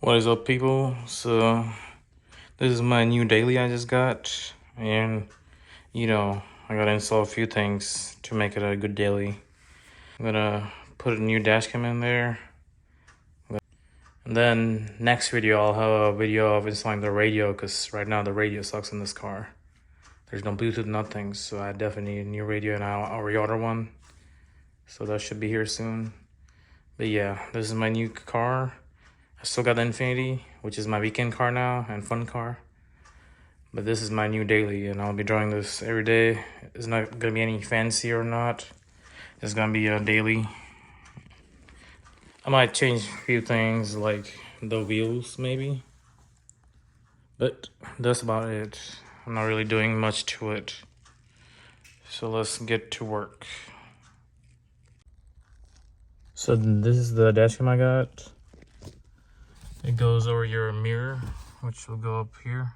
What is up, people? So this is my new daily I just got, and I gotta install a few things to make it a good daily. I'm gonna put a new dashcam in there, and then next video I'll have a video of installing the radio, because right now the radio sucks in this car. There's no Bluetooth, nothing, so I definitely need a new radio, and I'll reorder one. So that should be here soon. But yeah, this is my new car. I still got the Infinity, which is my weekend car now and fun car. But this is my new daily, and I'll be drawing this every day. It's not gonna be any fancy or not. It's gonna be a daily. I might change a few things like the wheels maybe. But that's about it. I'm not really doing much to it. So let's get to work. So this is the dashcam I got. It goes over your mirror, which will go up here.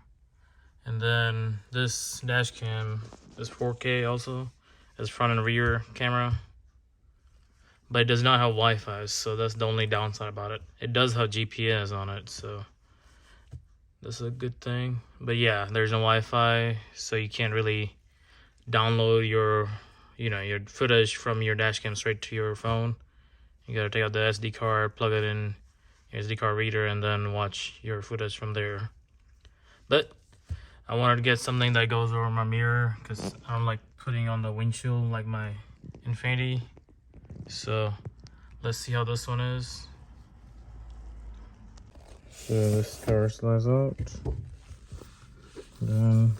And then this dash cam is 4K also. It's front and rear camera. But it does not have Wi-Fi, so that's the only downside about it. It does have GPS on it, so that's a good thing. But yeah, there's no Wi-Fi, so you can't really download your footage from your dash cam straight to your phone. You gotta take out the SD card, plug it in your SD card reader, and then watch your footage from there. But I wanted to get something that goes over my mirror, because I don't like putting on the windshield like my Infinity. So let's see how this one is. So this cover slides out. Then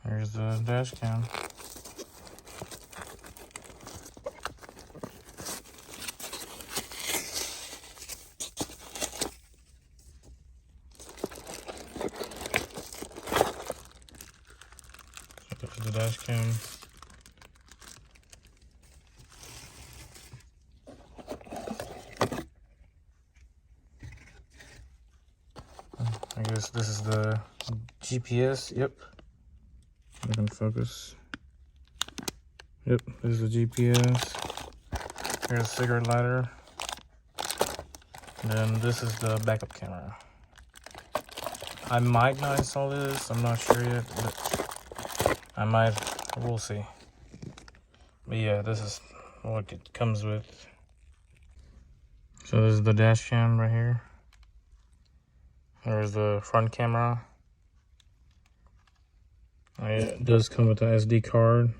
here's the dash cam. There's the dash cam. I guess this is the GPS. Yep. I can focus. Yep, this is the GPS. Here's a cigarette lighter. And then this is the backup camera. I might not install this. I'm not sure yet, but I might. We'll see. But yeah, this is what it comes with. So this is the dash cam right here. There's the front camera. It does come with an SD card,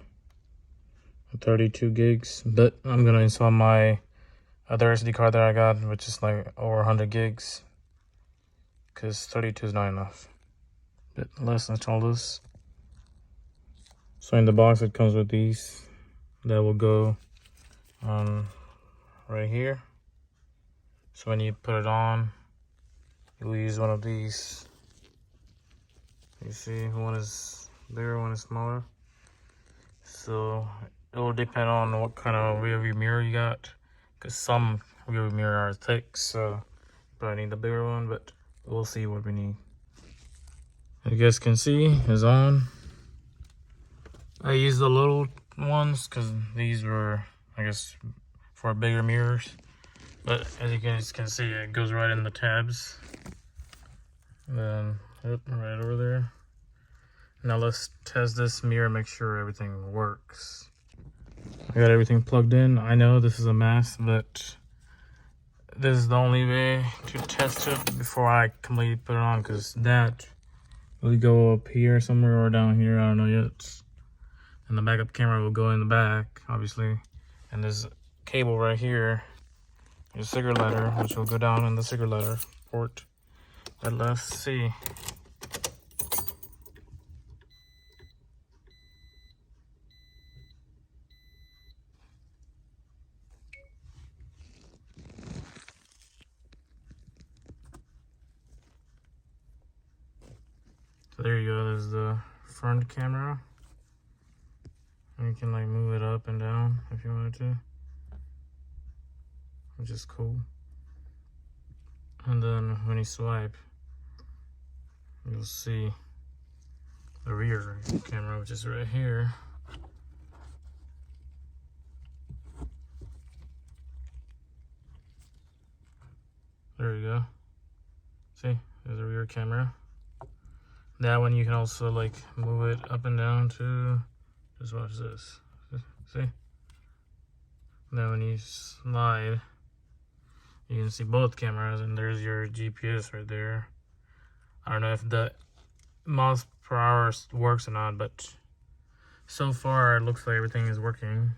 32 gigs, but I'm gonna install my other SD card that I got, which is like over 100 gigs, because 32 is not enough. But let's install this. So in the box it comes with these that will go right here. So when you put it on, you'll use one of these. You see, one is bigger, one is smaller. So it will depend on what kind of rear view mirror you got, because some rear view mirror are thick, so you probably need the bigger one, but we'll see what we need. You guys can see it's on. I used the little ones because these were, I guess, for bigger mirrors. But as you guys can see, it goes right in the tabs. And then, yep, right over there. Now let's test this mirror, make sure everything works. I got everything plugged in. I know this is a mess, but this is the only way to test it before I completely put it on, because that will go up here somewhere or down here, I don't know yet. And the backup camera will go in the back, obviously. And there's a cable right here, your cigarette lighter, which will go down in the cigarette lighter port. But let's see. So there you go, there's the front camera. And you can like move it up and down if you wanted to, which is cool. And then when you swipe, you'll see the rear camera, which is right here. There you go. See, there's a rear camera. That one you can also like move it up and down too. Just watch this. See? Then when you slide, you can see both cameras, and there's your GPS right there. I don't know if the miles per hour works or not, but so far it looks like everything is working.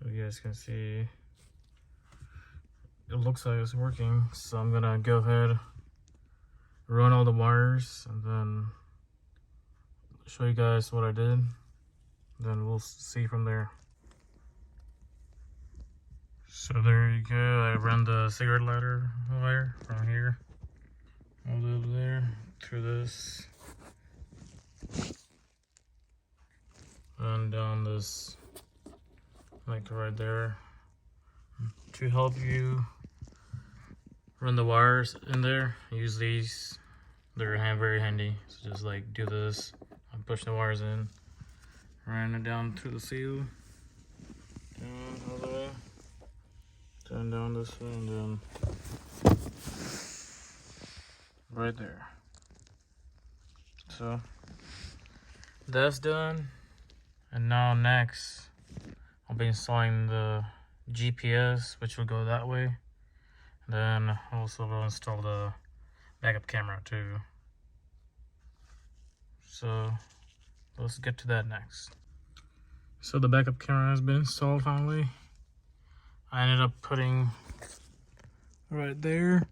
You guys can see it looks like it's working, so I'm gonna go ahead, run all the wires, and then show you guys what I did. Then we'll see from there. So there you go. I ran the cigarette lighter wire from here all the way up there through this and down this, like right there, to help you run the wires in there. Use these, they're very handy. So just like do this and push the wires in, ran it down through the seal, down all the way, turn down this way, and then right there. So that's done, and now next I'll be installing the GPS, which will go that way. Then also we'll install the backup camera too. So let's get to that next. So the backup camera has been installed finally. I ended up putting right there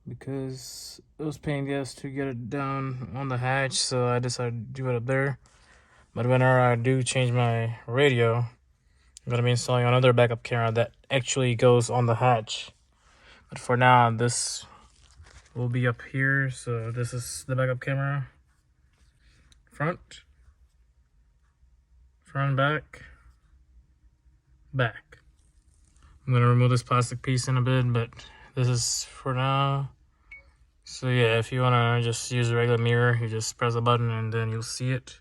because it was pain in the ass to get it down on the hatch, so I decided to do it up there. But whenever I do change my radio, I'm gonna be installing another backup camera that actually goes on the hatch. But for now, this will be up here. So this is the backup camera. Front, back. I'm gonna remove this plastic piece in a bit, but this is for now. So yeah, if you wanna just use a regular mirror, you just press a button and then you'll see it.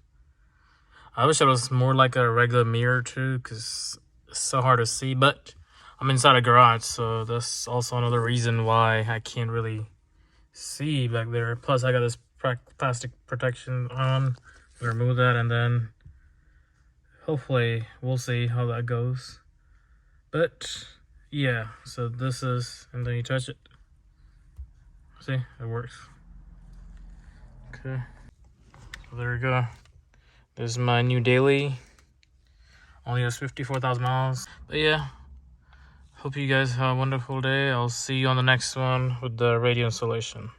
I wish it was more like a regular mirror too, because it's so hard to see, but I'm inside a garage, so that's also another reason why I can't really see back there. Plus I got this plastic protection on. I'll remove that, and then hopefully we'll see how that goes. But yeah, so this is, and then you touch it. See, it works. Okay, so there you go. This is my new daily. Only has 54,000 miles. But yeah, hope you guys have a wonderful day. I'll see you on the next one with the radio installation.